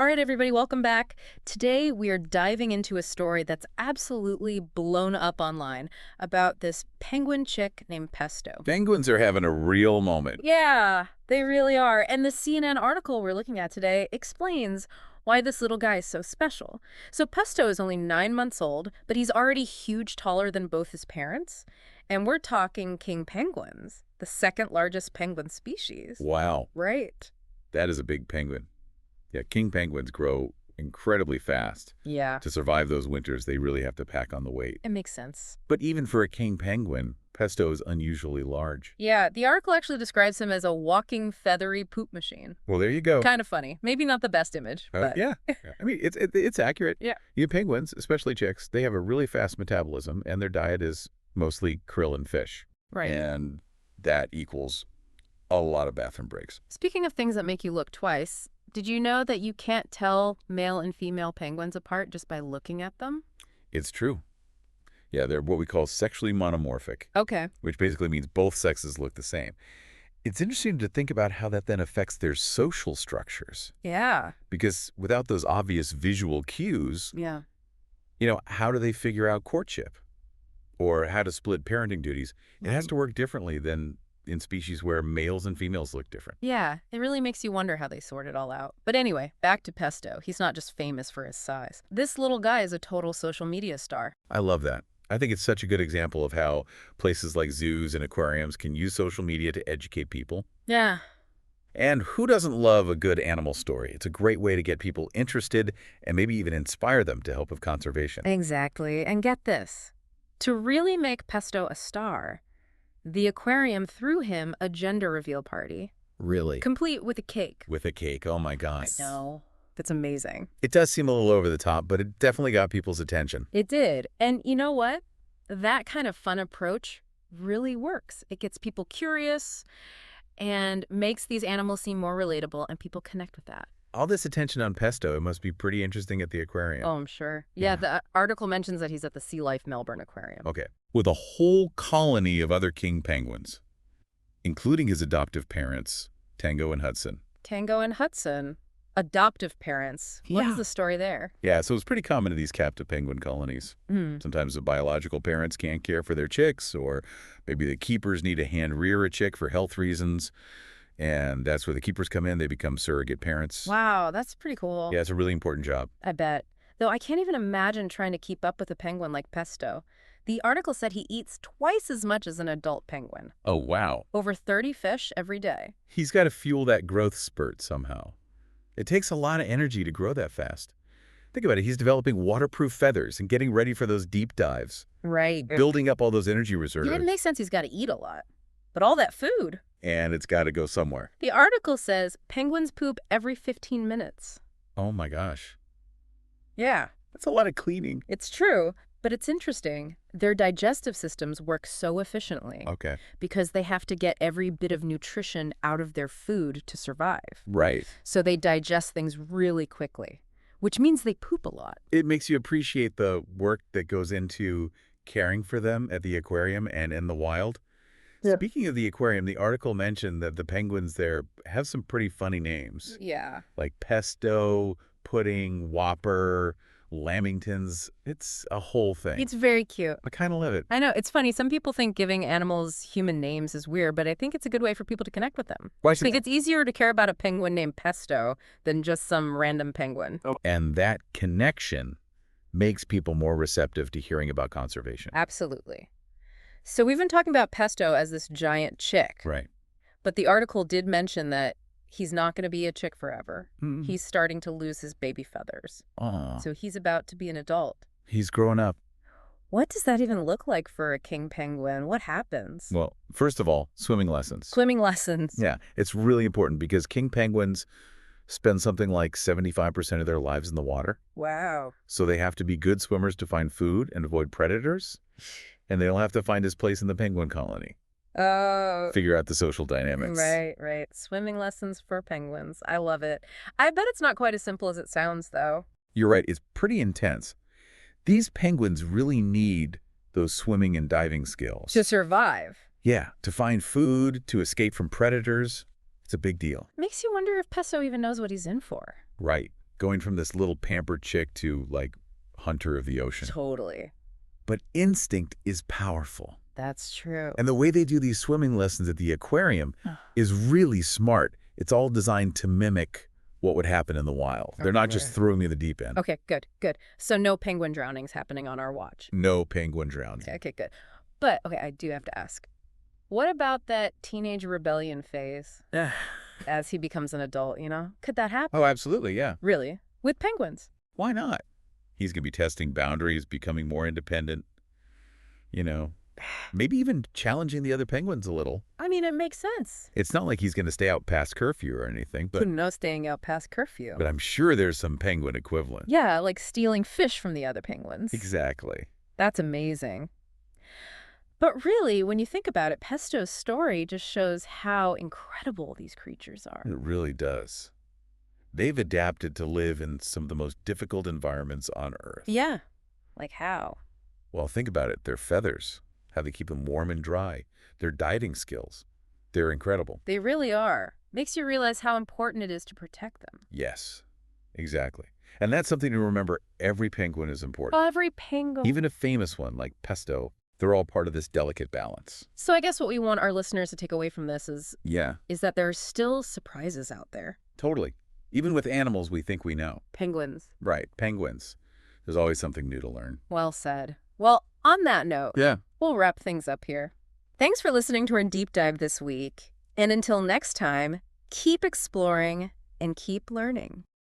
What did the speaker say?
All right, everybody, welcome back. Today, we are diving into a story that's absolutely blown up online about this penguin chick named Pesto. Penguins are having a real moment. Yeah, they really are. And the CNN article we're looking at today explains why this little guy is so special. So Pesto is only 9 months old, but he's already huge, taller than both his parents. And we're talking king penguins, the second largest penguin species. Wow, Right. that is a big penguin. Yeah, king penguins grow incredibly fast. Yeah, To survive those winters, they really have to pack on the weight. it makes sense. But even for a king penguin, Pesto is unusually large. Yeah, the article actually describes him as a walking feathery poop machine. Well, there you go. Kind of funny. Maybe not the best image, but Yeah. I mean, it's accurate. Yeah. You penguins, especially chicks, they have a really fast metabolism, and their diet is mostly krill and fish. right. And that equals a lot of bathroom breaks. Speaking of things that make you look twice, did you know that you can't tell male and female penguins apart just by looking at them? It's true. Yeah, they're what we call sexually monomorphic, Okay. which basically means both sexes look the same. It's interesting to think about how that then affects their social structures, Yeah. because without those obvious visual cues, Yeah. how do they figure out courtship or how to split parenting duties? It has to work differently than in species where males and females look different. Yeah, it really makes you wonder how they sort it all out. But anyway, back to Pesto. He's not just famous for his size. This little guy is a total social media star. I love that. I think it's such a good example of how places like zoos and aquariums can use social media to educate people. Yeah. And who doesn't love a good animal story? It's a great way to get people interested and maybe even inspire them to help with conservation. Exactly. And get this. To really make Pesto a star, the aquarium threw him a gender reveal party, Really? complete with a cake. With a cake. Oh my God. No, that's amazing. It does seem a little over the top, but it definitely got people's attention. It did. And you know what? That kind of fun approach really works. It gets people curious and makes these animals seem more relatable, and people connect with that. All this attention on Pesto, it must be pretty interesting at the aquarium. Oh, I'm sure. Yeah, the article mentions that he's at the Sea Life Melbourne Aquarium. Okay. With a whole colony of other king penguins, including his adoptive parents, Tango and Hudson. Tango and Hudson, adoptive parents. What is the story there? Yeah, so it's pretty common in these captive penguin colonies. Sometimes the biological parents can't care for their chicks, or maybe the keepers need to hand rear a chick for health reasons. And that's where the keepers come in. They become surrogate parents. Wow, that's pretty cool. Yeah, it's a really important job. I bet. Though I can't even imagine trying to keep up with a penguin like Pesto. The article said he eats twice as much as an adult penguin. Oh, wow. Over 30 fish every day. He's got to fuel that growth spurt somehow. It takes a lot of energy to grow that fast. Think about it. He's developing waterproof feathers and getting ready for those deep dives, Right. building up all those energy reserves. Yeah, it makes sense he's got to eat a lot. But all that food. And it's got to go somewhere. The article says penguins poop every 15 minutes. Oh, my gosh. Yeah. That's a lot of cleaning. It's true, but it's interesting. Their digestive systems work so efficiently Okay. because they have to get every bit of nutrition out of their food to survive. Right. So they digest things really quickly, which means they poop a lot. It makes you appreciate the work that goes into caring for them at the aquarium and in the wild. Yeah. Speaking of the aquarium, the article mentioned that the penguins there have some pretty funny names, Yeah. like Pesto, Pudding, Whopper, Lamingtons. It's a whole thing. It's very cute. I kind of love it. I know, it's funny. Some people think giving animals human names is weird, but I think it's a good way for people to connect with them. Why I should think it's easier to care about a penguin named Pesto than just some random penguin. And that connection makes people more receptive to hearing about conservation. Absolutely. So we've been talking about Pesto as this giant chick, Right. but the article did mention that he's not going to be a chick forever. Mm. He's starting to lose his baby feathers. Aw, So he's about to be an adult. he's growing up. What does that even look like for a king penguin? What happens? Well, first of all, swimming lessons. Swimming lessons. Yeah, it's really important because king penguins spend something like 75% of their lives in the water. Wow. So they have to be good swimmers to find food and avoid predators. And they'll have to find his place in the penguin colony. Oh. Figure out the social dynamics. Right. Swimming lessons for penguins. I love it. I bet it's not quite as simple as it sounds, though. You're right. It's pretty intense. These penguins really need those swimming and diving skills. To survive. Yeah, to find food, to escape from predators. It's a big deal. Makes you wonder if Pesto even knows what he's in for. Right. going from this little pampered chick to, like, hunter of the ocean. Totally. But instinct is powerful. That's true. And the way they do these swimming lessons at the aquarium is really smart. It's all designed to mimic what would happen in the wild. They're not just throwing me in the deep end. Okay, good, good. So no penguin drownings happening on our watch. No penguin drowning. Okay, good. But, okay, I do have to ask. What about that teenage rebellion phase as he becomes an adult, you know? Could that happen? Oh, absolutely, yeah. Really? With penguins? Why not? He's going to be testing boundaries, becoming more independent, maybe even challenging the other penguins a little. I mean, it makes sense. It's not like he's going to stay out past curfew or anything, but No staying out past curfew. I'm sure there's some penguin equivalent. Yeah, like stealing fish from the other penguins. Exactly. That's amazing. But really, when you think about it, Pesto's story just shows how incredible these creatures are. It really does. They've adapted to live in some of the most difficult environments on Earth. Yeah. Like how? Well, think about it. Their feathers, how they keep them warm and dry, their dieting skills. They're incredible. They really are. Makes you realize how important it is to protect them. Yes, exactly. And that's something to remember. Every penguin is important. Every penguin. Even a famous one like Pesto, they're all part of this delicate balance. So I guess what we want our listeners to take away from this is that there are still surprises out there. Totally. Even with animals we think we know. Penguins. Right, penguins. There's always something new to learn. Well said. Well, on that note, we'll wrap things up here. Thanks for listening to our deep dive this week. And until next time, keep exploring and keep learning.